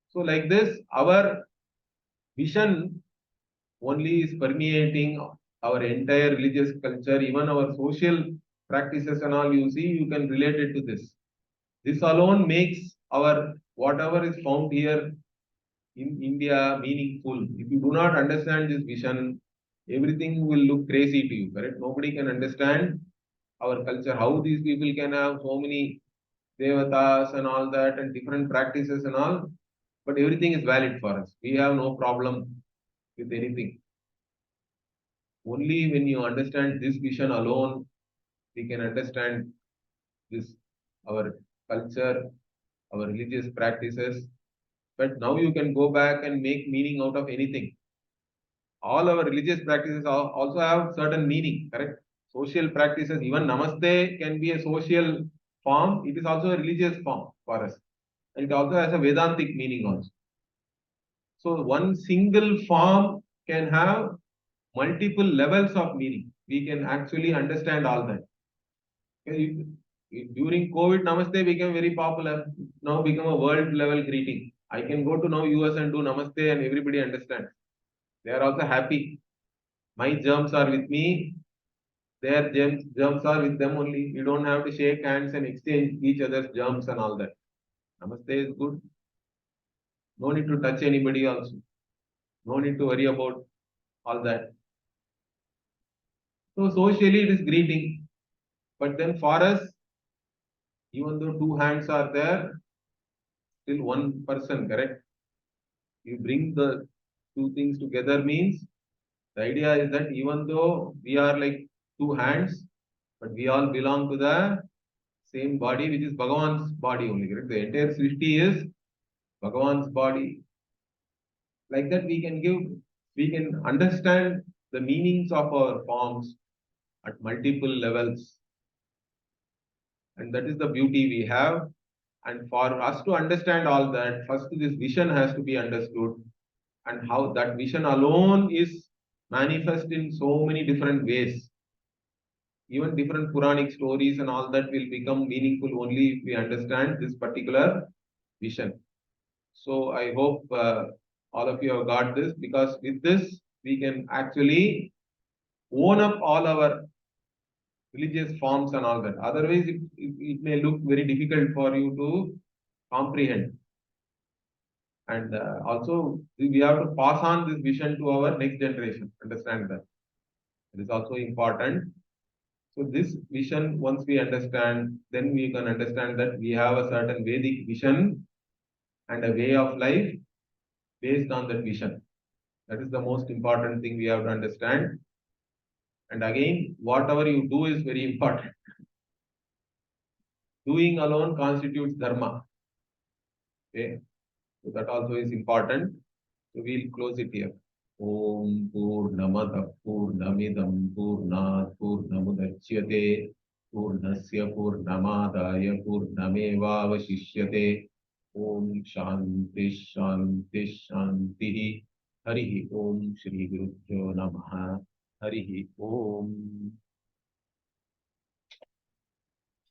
So like this, our vision only is permeating our entire religious culture, even our social practices and all. You see, you can relate it to this. This alone makes our whatever is found here in India meaningful. If you do not understand this vision, everything will look crazy to you, correct? Nobody can understand our culture, how these people can have so many devatas and all that and different practices and all, but everything is valid for us. We have no problem with anything. Only when you understand this vision alone, we can understand this, our culture, our religious practices. But now you can go back and make meaning out of anything. All our religious practices also have certain meaning, correct? Social practices, even Namaste can be a social form. It is also a religious form for us. And it also has a Vedantic meaning also. So one single form can have multiple levels of meaning. We can actually understand all that. During COVID, Namaste became very popular. Now become a world level greeting. I can go to now US and do Namaste and everybody understands. They are also happy. My germs are with me. Their germs are with them only. You don't have to shake hands and exchange each other's germs and all that. Namaste is good. No need to touch anybody also. No need to worry about all that. So socially it is greeting. But then for us, even though two hands are there, still one person, correct? You bring the two things together means the idea is that even though we are like two hands, but we all belong to the same body, which is Bhagavan's body only, correct? The entire Srishti is Bhagavan's body. Like that, we can understand the meanings of our forms at multiple levels. And that is the beauty we have. And for us to understand all that, first this vision has to be understood, and how that vision alone is manifest in so many different ways. Even different Puranic stories and all that will become meaningful only if we understand this particular vision. So I hope all of you have got this, because with this we can actually own up all our religious forms and all that. Otherwise, it may look very difficult for you to comprehend. And also, we have to pass on this vision to our next generation. Understand that. It is also important. So this vision, once we understand, then we can understand that we have a certain Vedic vision and a way of life based on that vision. That is the most important thing we have to understand. And again, whatever you do is very important. Doing alone constitutes dharma. Okay, so that also is important. So we'll close it here. Om Purnamada Purnamidam Purnat Purnamudachyate Purnasya Purnamadaya Purnamevavashishyate. Om Shanti Shanti Shanti. Harihi Om Shri Gurubhyo Namaha. Harihi Om.